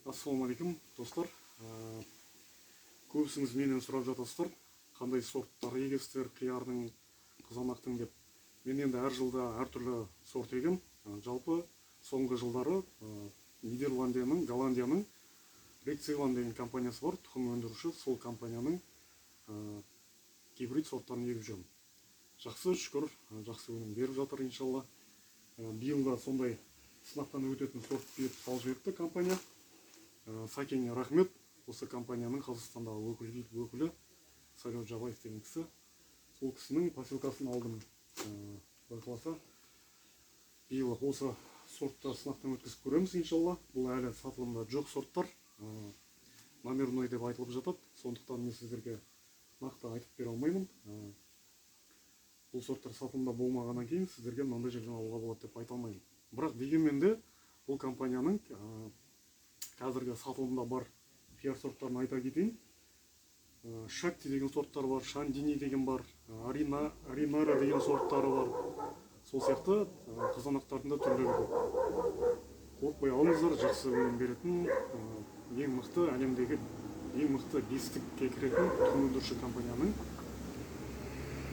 Ассалаумағалейкум достар. Көбісіңіз менен сұрап жатасыздар, қандай сорттар егесіздер, қиярдың, қызанақтың деп. Мен енді әр жылда әртүрлі сорт егем. Жалпы соңғы жылдары Нидерландияның, Голландияның Рексейланд деген компаниясы бар, тұқым өндіруші. Сол компанияның гибрид сорттарын егіп жүрмін. Жақсы, шүкір, жақсы өнім беріп жатыр иншалла. Биыл да сондай сынақтан өтетін сорт беріп салып жіберіпті компания. Сәкеңе рахмет. Осы компанияның Қазақстандағы өкілі Сайлау Жабаев деген кісі. Сол кісінің посылкасын алдым. Байқаласа, биыл осы сортта сынақтан өткізіп көреміз иншалла. Бұл әлі сатылымда жоқ сорттар. Номерной деп айтылып жатады. Сондықтан мен сіздерге нақты айтып бере алмаймын. Бұл сорттар сатылымда болмағаннан кейін сіздерге мынандай жерден алуға болады деп айта алмаймын. Бірақ дегенмен де бұл компанияның қазіргі сатылымда бар қияр сорттарын айта кетейін. Шакти деген сорттар бар, Шандини деген бар, Аринара деген сорттары бар. Сол сияқты қызанақтардың да түрлері көп. Қорықпай алыңыздар, жақсы өнім беретін, ең мықты әлемдегі ең мықты бестікке кіретін тұқым өндіруші компанияның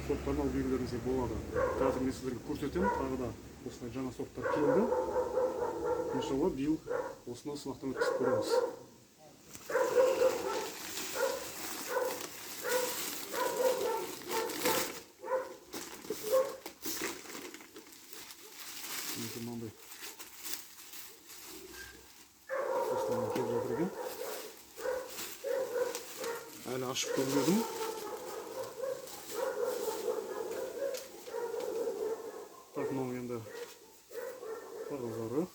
сорттарын алып егулеріңізге болады. Қазір мен сіздерге көрсетемін, тағы да осындай жаңа сорттар келді. Иншалла биыл осыны сынақтан өткізіп көреміз. Мынандай осыдан келіп жатыр екен. Әлі ашып көрмедім. Так, мынау енді қағаздары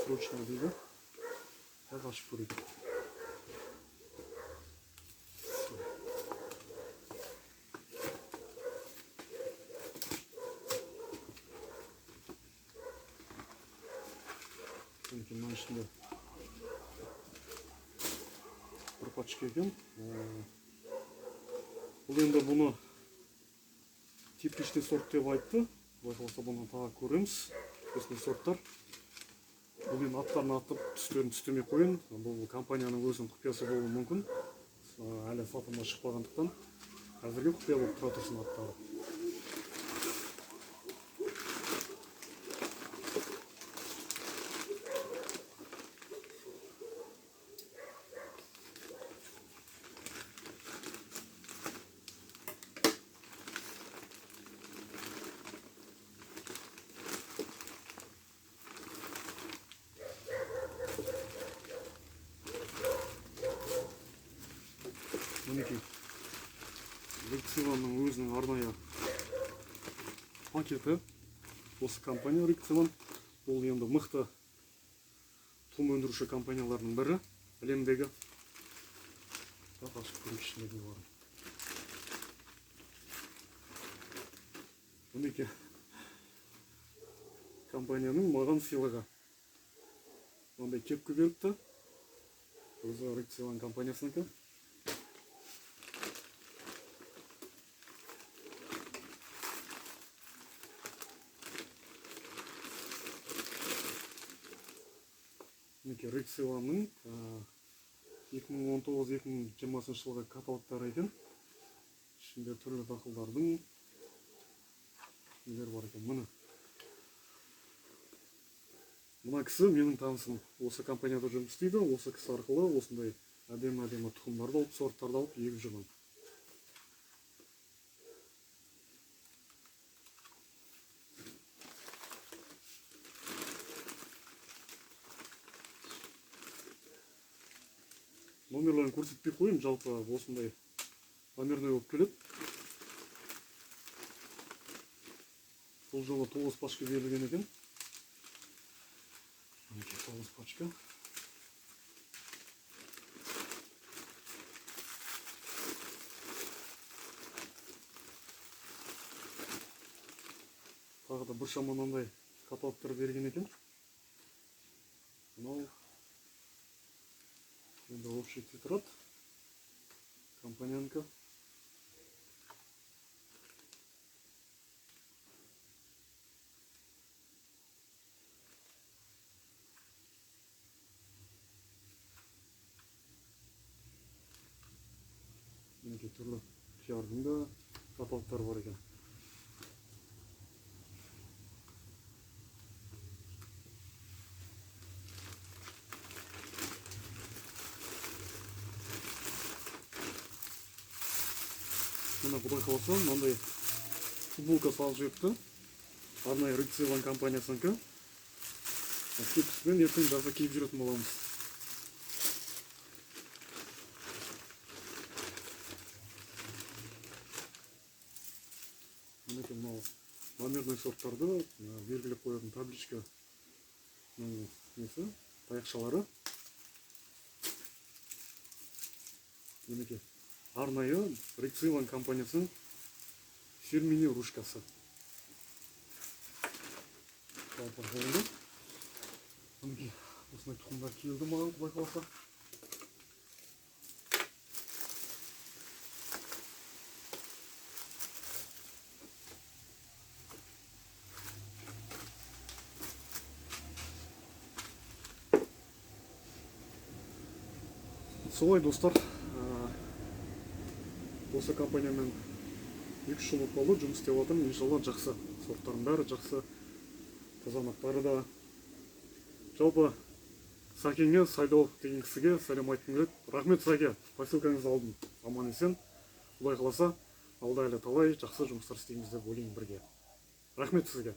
срочно дейді. Қазір ашып көрейік. Мынаның ішінде бір пачка екен. Бұл енді бұны типичный сорт деп айтты. Байқалса бұны тағы көреміз. Осындай сорттар. Бұл енді аттарын атып, түстерін түстемей қойын. Бұл компанияның өзінің құпиясы болуы мүмкін. Әлі сатылымға шықпағандықтан әзірге құпия болып тұра тұрсын аттары. Мінекей, Рексейландның өзінің арнайы пакеті. Осы компания Рексейланд. Бұл енді мықты тұқым өндіруші компаниялардың бірі әлемдегі. Ашып көрейік ішіндегі барын. Мінекей, компанияның маған сыйлығы. Ондай кепкі беріпті. Өзі Рексейланд компаниясынікі. Рексейландның 2019-2020 жылғы каталогтары екен. Ішінде түрлі дақылдардың нелер бар екен. Мына кісі менің танысым. Осы компанияда жұмыс істейді. Осы кісі арқылы осындай әдемі тұқымдарды алып, сорттарды алып егіп жүрмін. Номерларын көрсетпей қойым, жалпы осындай номерной болып келеді. Бұл жолы 9 пачка берілген екен. 9 пачка. Тағы да бір шаманандай каталогтар берген екен. Мынау енді общий тетрадь компаниянікі. мінекей түрлі қиярдың да каталогтары бар екен. Мына құдай қаласа мынандай футболка салып жіберіпті. Арнайы Рыцеван компаниясынікі. Мен ертең жазда киіп жүретін боламыз. Мінекей мынау номерный сорттарды белгілеп қоятын табличка несі, таяқшалары. Мінекей арнайы Рыцеван компаниясының фирменный ручкасы. Жалпы болды. Мінекей осындай тұқымдар келді маған, құдай қаласа. Солай достар, осы компаниямен 2 жыл болды жұмыс істеп жатырмын. Иншалла жақсы, сорттардың бәрі жақсы, тазанақтары да. Жалпы Сәкенге, Сайлау деген кісіге сәлем айтқым келеді. Рахмет Сәке, посылкаңызды алдым, аман есен. Құдай қаласа, алда әлі талай жақсы жұмыстар істейміз деп ойлаймын бірге. Рахмет сізге.